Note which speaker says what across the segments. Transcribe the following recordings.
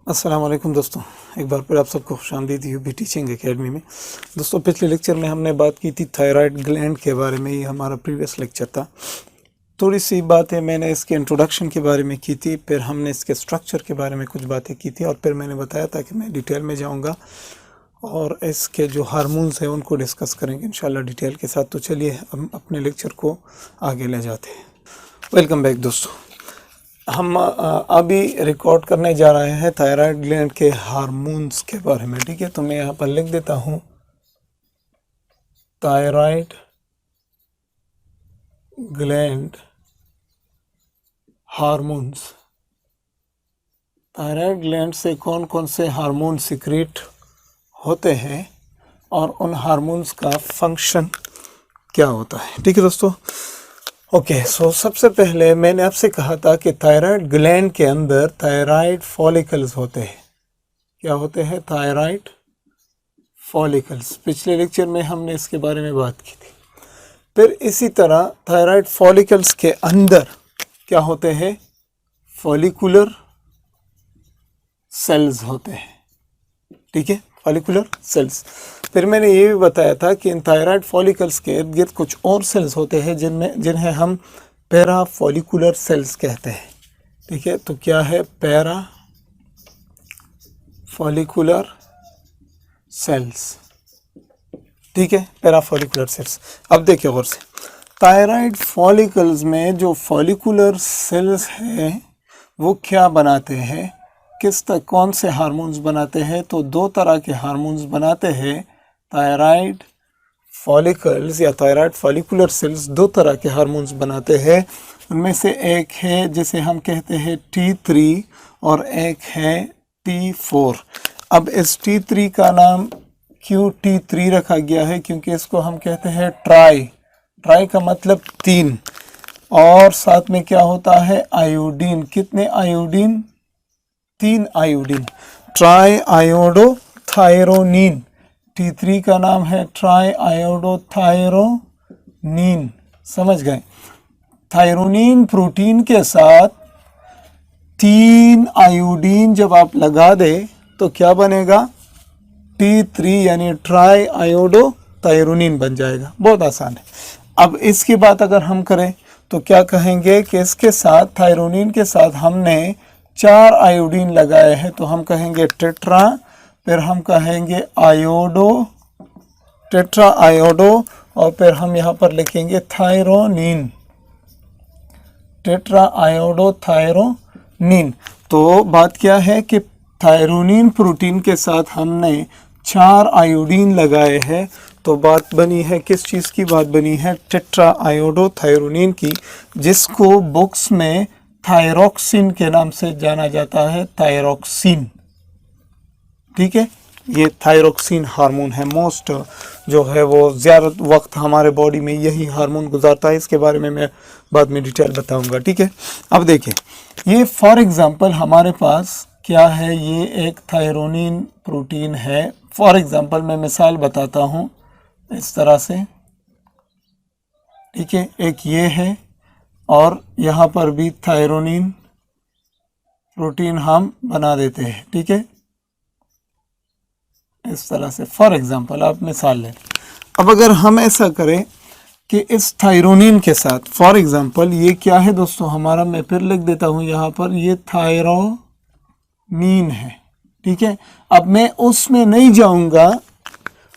Speaker 1: अस्सलाम वालेकुम दोस्तों, एक बार फिर आप सबको खुशामदीद यूबी टीचिंग एकेडमी में। दोस्तों, पिछले लेक्चर में हमने बात की थी थायराइड ग्लैंड के बारे में। ये हमारा प्रीवियस लेक्चर था। थोड़ी सी बातें मैंने इसके इंट्रोडक्शन के बारे में की थी, फिर हमने इसके स्ट्रक्चर के बारे में कुछ बातें की थी, और फिर मैंने बताया था कि मैं डिटेल में जाऊँगा और इसके जो हार्मोन्स हैं उनको डिस्कस करेंगे इंशाल्लाह डिटेल के साथ। तो चलिए हम अपने लेक्चर को आगे ले जाते हैं। वेलकम बैक दोस्तों। हम अभी रिकॉर्ड करने जा रहे हैं थायराइड ग्लैंड के हार्मोन्स के बारे में। ठीक है, तो मैं यहाँ पर लिख देता हूँ thyroid gland hormones. Thyroid gland से कौन कौन से हार्मोन सिक्रेट होते हैं और उन हार्मोन्स का फंक्शन क्या होता है। ठीक है दोस्तों। ओके, सो सबसे पहले मैंने आपसे कहा था कि थायराइड ग्लैंड के अंदर थायराइड फॉलिकल्स होते हैं। क्या होते हैं? Thyroid follicles. पिछले लेक्चर में हमने इसके बारे में बात की थी। फिर इसी तरह थायराइड फॉलिकल्स के अंदर क्या होते हैं? फॉलिकुलर सेल्स होते हैं। ठीक है, फॉलिकुलर सेल्स। फिर मैंने ये भी बताया था कि इन थायराइड फॉलिकल्स के इर्द गिर्द कुछ और सेल्स होते हैं जिन्हें हम पैरा फॉलिकुलर सेल्स कहते हैं। ठीक है, तो क्या है? Para follicular cells. ठीक है, पैरा फॉलिकुलर सेल्स। अब देखिए गौर से, थायराइड फॉलिकल्स में जो फॉलिकुलर सेल्स हैं वो क्या बनाते हैं? कौन से हार्मोन्स बनाते हैं? तो दो तरह के हार्मोन्स बनाते हैं। थायराइड फॉलिकल्स या थायराइड फॉलिकुलर सेल्स दो तरह के हार्मोन्स बनाते हैं। उनमें से एक है जिसे हम कहते हैं T3 और एक है T4। अब इस T3 का नाम क्यों T3 रखा गया है? क्योंकि इसको हम कहते हैं ट्राई का मतलब 3, और साथ में क्या होता है? आयोडीन। कितने iodine? 3 iodine. Try iodothyronine. T3 का नाम है ट्राई आयोडोथायरोनिन। समझ गए? थायरोनिन प्रोटीन के साथ 3 आयोडीन जब आप लगा दे तो क्या बनेगा? T3 यानी ट्राई आयोडोथायरोनिन बन जाएगा। बहुत आसान है। अब इसकी बात अगर हम करें तो क्या कहेंगे कि इसके साथ थायरोनिन के साथ हमने 4 आयोडीन लगाए हैं, तो हम कहेंगे टेट्रा। फिर हम कहेंगे आयोडो, टेट्रा आयोडो, और फिर हम यहाँ पर लिखेंगे थायरोनिन, टेट्रा आयोडो थायरोनिन। तो बात क्या है कि थायरोनिन प्रोटीन के साथ हमने 4 आयोडीन लगाए हैं, तो बात बनी है किस चीज़ की? बात बनी है टेट्रा आयोडो थायरोनिन की, जिसको बुक्स में थायरोक्सिन के नाम से जाना जाता है। थायरोक्सिन। ठीक है, ये थायरोक्सिन हार्मोन है। मोस्ट जो है वो ज़्यादा वक्त हमारे बॉडी में यही हार्मोन गुजारता है। इसके बारे में मैं बाद में डिटेल बताऊंगा। ठीक है, अब देखिए, ये फॉर एग्जांपल हमारे पास क्या है? ये एक थायरोनिन प्रोटीन है। फॉर एग्जांपल मैं मिसाल बताता हूँ इस तरह से। ठीक है, एक ये है और यहाँ पर भी थायरोनिन प्रोटीन हम बना देते हैं। ठीक है, इस तरह से फॉर एग्जांपल आप मिसाल लें। अब अगर हम ऐसा करें कि इस थायरोनिन के साथ फॉर एग्जांपल ये क्या है दोस्तों हमारा, मैं फिर लिख देता हूँ यहाँ पर, ये थायरोनिन है। ठीक है, अब मैं उसमें नहीं जाऊँगा,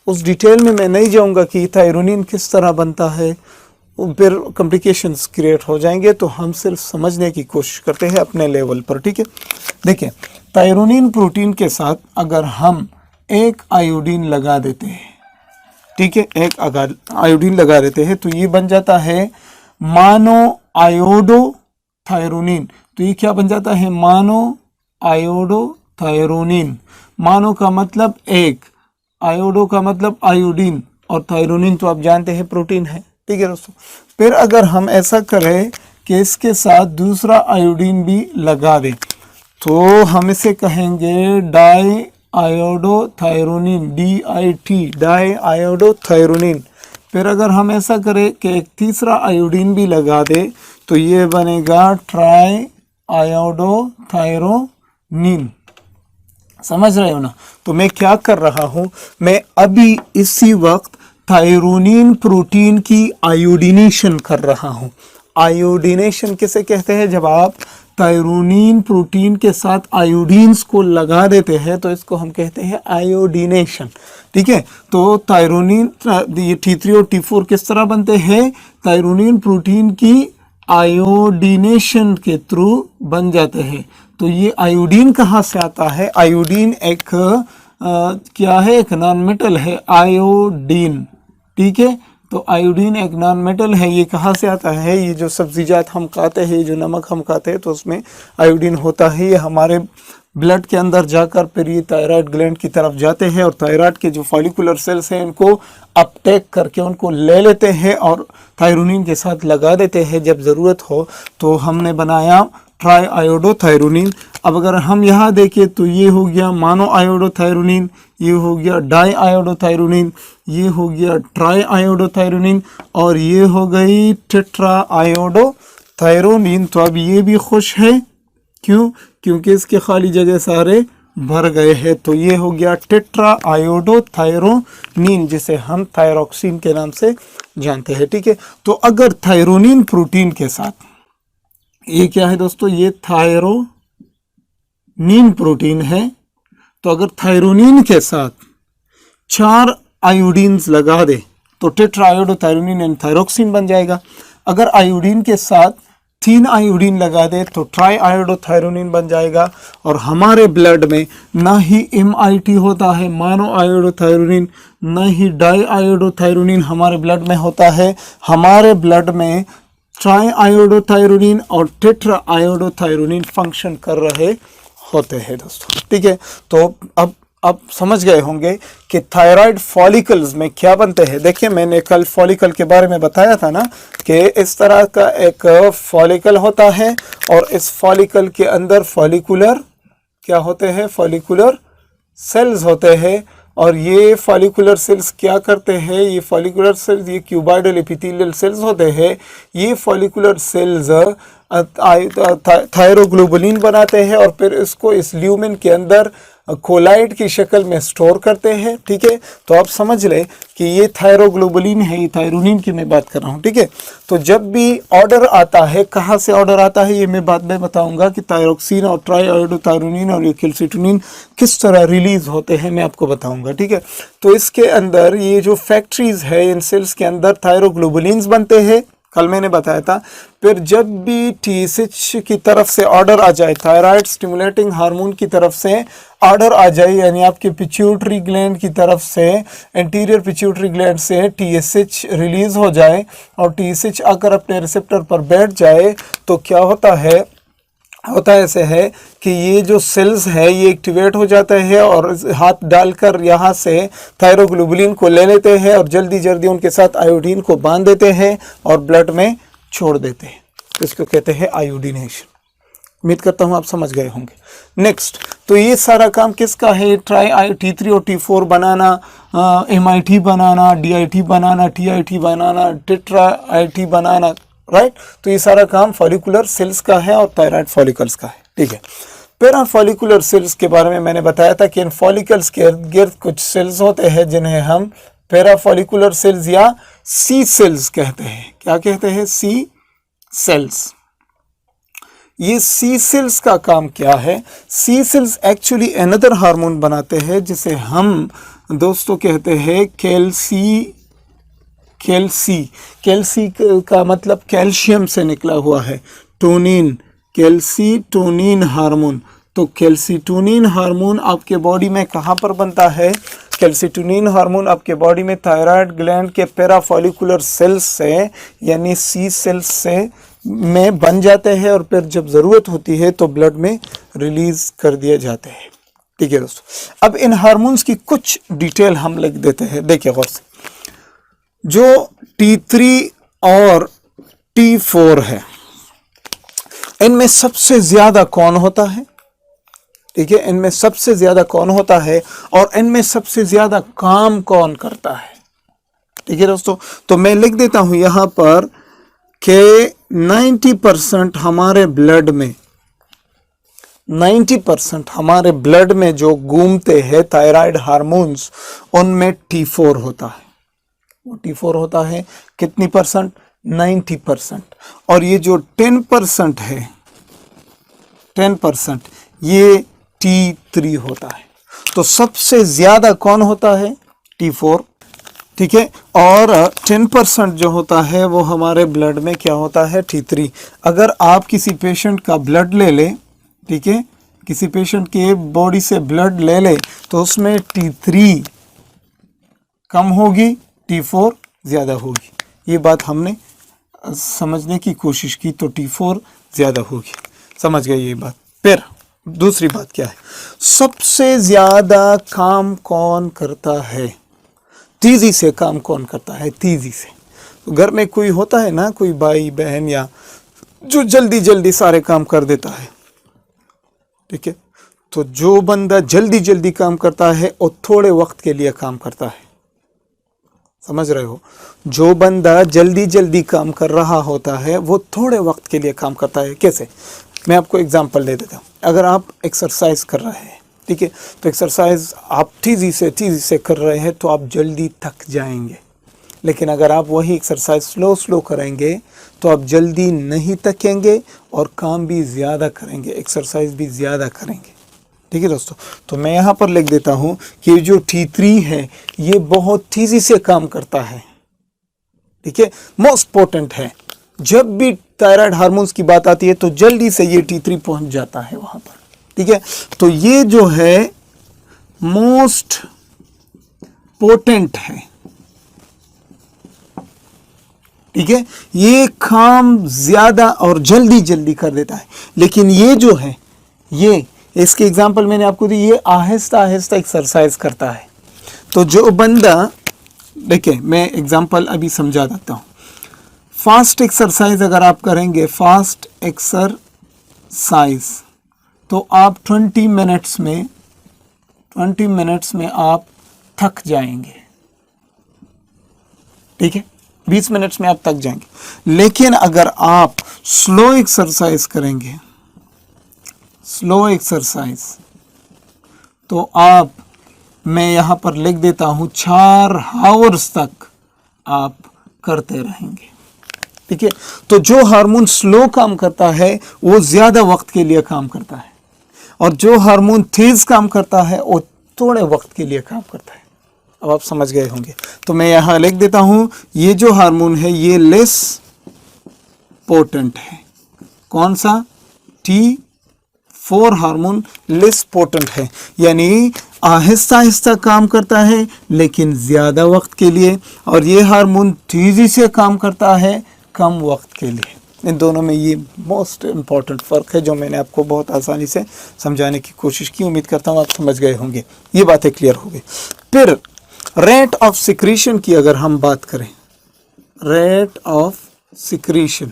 Speaker 1: उस डिटेल में मैं नहीं जाऊँगा कि थायरोनिन किस तरह बनता है, फिर कॉम्प्लिकेशंस क्रिएट हो जाएंगे। तो हम सिर्फ समझने की कोशिश करते हैं अपने लेवल पर। ठीक है, देखिए, थायरोनिन प्रोटीन के साथ अगर हम एक आयोडीन लगा देते हैं, ठीक है, एक आयोडीन लगा देते हैं, तो ये बन जाता है मानो आयोडो थायरोनिन। तो ये क्या बन जाता है? मानो आयोडो थायरोनिन। मानो का मतलब एक, आयोडो का मतलब आयोडीन, और थायरोनिन तो आप जानते हैं प्रोटीन है। ठीक है दोस्तों, फिर अगर हम ऐसा करें कि इसके साथ दूसरा आयोडीन भी लगा दें, तो हम इसे कहेंगे di iodothyronine, DIT, di iodothyronine. फिर अगर हम ऐसा करें कि एक तीसरा आयोडीन भी लगा दे, तो ये बनेगा ट्राई आयोडोथायरोनिन। समझ रहे हो ना। तो मैं क्या कर रहा हूँ, मैं अभी इसी वक्त थायरोनिन प्रोटीन की आयोडीनेशन कर रहा हूँ। आयोडीनेशन किसे कहते हैं? जब आप थायरोनिन प्रोटीन के साथ आयोडीन्स को लगा देते हैं तो इसको हम कहते हैं आयोडीनेशन। ठीक है, तो थायरोनिन, ये T3 और T4 किस तरह बनते हैं? थायरोनिन प्रोटीन की आयोडीनेशन के थ्रू बन जाते हैं। तो ये आयोडीन कहाँ से आता है? आयोडीन एक क्या है? एक नॉन मेटल है आयोडीन। ठीक है, तो आयोडीन एक नॉन मेटल है। ये कहाँ से आता है? ये जो सब्जीजात हम खाते हैं, जो नमक हम खाते हैं, तो उसमें आयोडीन होता है। ये हमारे ब्लड के अंदर जाकर फिर ये थायराइड ग्लैंड की तरफ जाते हैं और थायराइड के जो फॉलिकुलर सेल्स हैं इनको अपटेक करके उनको ले लेते हैं और थायरोनिन के साथ लगा देते हैं जब ज़रूरत हो। तो हमने बनाया ट्राई आयोडोथायरोनिन। अब अगर हम यहाँ देखें तो ये हो गया मोनो आयोडोथायरोनिन, ये हो गया डाई आयोडोथायरोनिन, ये हो गया ट्राई आयोडोथायरोनिन और ये हो गई टेट्रा आयोडोथायरोनिन। तो अब ये भी खुश है, क्यों? क्योंकि इसके खाली जगह सारे भर गए हैं। तो ये हो गया टेट्रा आयोडोथायरोनिन, जिसे हम थायरोक्सिन के नाम से जानते हैं। ठीक है, तो अगर थायरोनिन प्रोटीन के साथ, ये क्या है दोस्तों? ये थायरोनिन प्रोटीन है। तो अगर थायरोनिन के साथ 4 आयोडीन्स लगा दे तो टेट्रा आयोडोथायरोनिन एंड थायरोक्सिन बन जाएगा। अगर आयोडीन के साथ 3 आयोडीन लगा दे तो ट्राई आयोडोथायरोनिन बन जाएगा। और हमारे ब्लड में ना ही MIT होता है मोनो आयोडोथायरोनिन, ना ही डाई आयोडोथायरोनिन हमारे ब्लड में होता है। हमारे ब्लड में ट्राई आयोडोथायरोनिन और टेट्रा आयोडोथायरोनिन फंक्शन कर रहे होते हैं दोस्तों। ठीक है, तो अब समझ गए होंगे कि थायराइड फॉलिकल्स में क्या बनते हैं। देखिए, मैंने कल फॉलिकल के बारे में बताया था ना कि इस तरह का एक फॉलिकल होता है और इस फॉलिकल के अंदर फॉलिकुलर क्या होते हैं? फॉलिकुलर सेल्स होते हैं। और ये फॉलिकुलर सेल्स क्या करते हैं? ये फॉलिकुलर सेल्स, ये क्यूबॉइडल एपिथेलियल सेल्स होते हैं। ये फॉलिकुलर सेल्स थायरोग्लोबुलिन बनाते हैं और फिर इसको इस ल्यूमेन के अंदर कोलाइड की शक्ल में स्टोर करते हैं। ठीक है, तो आप समझ लें कि ये थायरोग्लोबुलिन है, ये थायरोनिन की मैं बात कर रहा हूँ। ठीक है, तो जब भी ऑर्डर आता है, कहाँ से ऑर्डर आता है ये मैं बाद में बताऊंगा कि थायरोक्सिन और ट्राई आयोडोथायरोनिन और कैल्सिटोनिन किस तरह रिलीज होते हैं, मैं आपको बताऊंगा। ठीक है, तो इसके अंदर ये जो फैक्ट्रीज है, इन सेल्स के अंदर थायरोग्लोबुलिन्स बनते हैं, कल मैंने बताया था। फिर जब भी TSH की तरफ से ऑर्डर आ जाए, थायराइड स्टिमुलेटिंग हार्मोन की तरफ से ऑर्डर आ जाए, यानी आपके पिट्यूटरी ग्लैंड की तरफ से, एंटीरियर पिट्यूटरी ग्लैंड से TSH रिलीज हो जाए और TSH आकर अपने रिसेप्टर पर बैठ जाए, तो क्या होता ऐसे है कि ये जो सेल्स है ये एक्टिवेट हो जाते हैं और हाथ डालकर यहाँ से थायरोग्लोबुलिन को ले लेते हैं और जल्दी जल्दी उनके साथ आयोडीन को बांध देते हैं और ब्लड में छोड़ देते हैं। इसको कहते हैं आयोडीनेशन। उम्मीद करता हूँ आप समझ गए होंगे। नेक्स्ट, तो ये सारा काम किसका है? ट्राई T3 और T4 banana, MIT banana, DIT banana, TIT banana, tetra IT banana, right. तो ये सारा काम फॉलिकुलर सेल्स का है और थायराइड फॉलिकल्स का है। ठीक है, पैरा फॉलिकुलर सेल्स के बारे में मैंने बताया था कि इन फॉलिकल्स के इर्द गिर्द कुछ सेल्स होते हैं जिन्हें हम पैरा फॉलिकुलर सेल्स या सी सेल्स कहते हैं। क्या कहते हैं? सी सेल्स। ये सी सेल्स का काम क्या है? सी सेल्स एक्चुअली अनदर हार्मोन बनाते हैं जिसे हम दोस्तों कहते हैं कैल्सी का मतलब कैल्शियम से निकला हुआ है। टोनिन, कैल्सीटोनिन हार्मोन। तो कैल्सीटोनिन हार्मोन आपके बॉडी में कहाँ पर बनता है? कैल्सीटोनिन हार्मोन आपके बॉडी में थायराइड ग्लैंड के पैराफॉलिकुलर सेल्स से यानी सी सेल्स से में बन जाते हैं और फिर जब ज़रूरत होती है तो ब्लड में रिलीज कर दिए जाते हैं। ठीक है दोस्तों, अब इन हार्मोन्स की कुछ डिटेल हम लिख देते हैं। देखिए गौर से, जो T3 और T4 है, इनमें सबसे ज्यादा कौन होता है? ठीक है, इनमें सबसे ज्यादा कौन होता है और इनमें सबसे ज्यादा काम कौन करता है? ठीक है दोस्तों, तो मैं लिख देता हूं यहां पर कि 90% हमारे ब्लड में 90% हमारे ब्लड में जो घूमते हैं थायराइड हार्मोन्स, उनमें T4 होता है। वो T4 होता है कितनी परसेंट? 90%। और ये जो 10% है, 10% ये T3 होता है। तो सबसे ज्यादा कौन होता है? T4, ठीक है। और 10% जो होता है वो हमारे ब्लड में क्या होता है? T3। अगर आप किसी पेशेंट का ब्लड ले ले, ठीक है, किसी पेशेंट के बॉडी से ब्लड ले ले, तो उसमें T3 कम होगी, T4 ज़्यादा होगी। ये बात हमने समझने की कोशिश की, तो T4 ज़्यादा होगी। समझ गए ये बात। फिर दूसरी बात क्या है? सबसे ज़्यादा काम कौन करता है? तेज़ी से काम कौन करता है? तेज़ी से। तो घर में कोई होता है ना, कोई भाई बहन या जो जल्दी जल्दी सारे काम कर देता है, ठीक है। तो जो बंदा जल्दी जल्दी काम करता है वो थोड़े वक्त के लिए काम करता है। समझ रहे हो? जो बंदा जल्दी जल्दी काम कर रहा होता है वो थोड़े वक्त के लिए काम करता है। कैसे? मैं आपको एग्जांपल दे देता हूँ। अगर आप एक्सरसाइज कर रहे हैं, ठीक है, तो एक्सरसाइज आप तेज़ी से कर रहे हैं तो आप जल्दी थक जाएंगे। लेकिन अगर आप वही एक्सरसाइज स्लो करेंगे तो आप जल्दी नहीं थकेंगे और काम भी ज़्यादा करेंगे, एक्सरसाइज भी ज़्यादा करेंगे। ठीक है दोस्तों, तो मैं यहाँ पर लिख देता हूँ कि जो T3 है ये बहुत तेज़ी से काम करता है, ठीक है, मोस्ट इम्पोर्टेंट है। जब भी थायराइड हार्मोन्स की बात आती है तो जल्दी से ये T3 पहुँच जाता है वहाँ पर, ठीक है। तो ये जो है मोस्ट पोटेंट है, ठीक है, ये काम ज्यादा और जल्दी जल्दी कर देता है। लेकिन ये जो है, ये इसके एग्जांपल मैंने आपको दी, ये आहिस्ता आहिस्ता एक्सरसाइज करता है। तो जो बंदा, देखिए मैं एग्जांपल अभी समझा देता हूँ। फास्ट एक्सरसाइज अगर आप करेंगे, फास्ट एक्सरसाइज, तो आप 20 मिनट्स में आप थक जाएंगे, ठीक है, 20 मिनट्स में आप थक जाएंगे। लेकिन अगर आप स्लो एक्सरसाइज करेंगे, स्लो एक्सरसाइज, तो आप, मैं यहाँ पर लिख देता हूँ, 4 आवर्स तक आप करते रहेंगे, ठीक है। तो जो हार्मोन स्लो काम करता है वो ज़्यादा वक्त के लिए काम करता है, और जो हार्मोन तेज काम करता है वो थोड़े वक्त के लिए काम करता है। अब आप समझ गए होंगे। तो मैं यहाँ लिख देता हूँ, ये जो हार्मोन है ये लेस पोटेंट है। कौन सा? T4 हार्मोन लेस पोटेंट है, यानी आहिस्ता आहिस्ता काम करता है लेकिन ज़्यादा वक्त के लिए, और ये हार्मोन तेज़ी से काम करता है कम वक्त के लिए। इन दोनों में ये मोस्ट इम्पॉर्टेंट फ़र्क है जो मैंने आपको बहुत आसानी से समझाने की कोशिश की। उम्मीद करता हूँ आप समझ गए होंगे, ये बातें क्लियर हो गई। फिर रेट ऑफ सिक्रीशन की अगर हम बात करें, रेट ऑफ सिक्रीशन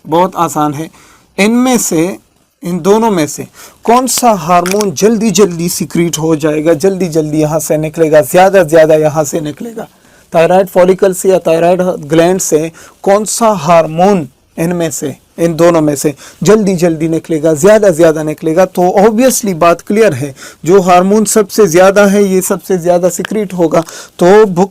Speaker 1: बहुत आसान है। इनमें से, इन दोनों में से कौन सा हार्मोन जल्दी जल्दी सिक्रीट हो जाएगा, जल्दी जल्दी यहाँ से निकलेगा, ज़्यादा ज़्यादा यहाँ से निकलेगा? थायराइड फॉलिकल से या थायराइड ग्लैंड से कौन सा हार्मोन इनमें से, इन दोनों में से जल्दी जल्दी निकलेगा, ज़्यादा ज़्यादा निकलेगा? तो ऑब्वियसली बात क्लियर है, जो हार्मोन सबसे ज़्यादा है ये सबसे ज़्यादा सिक्रीट होगा। तो भूख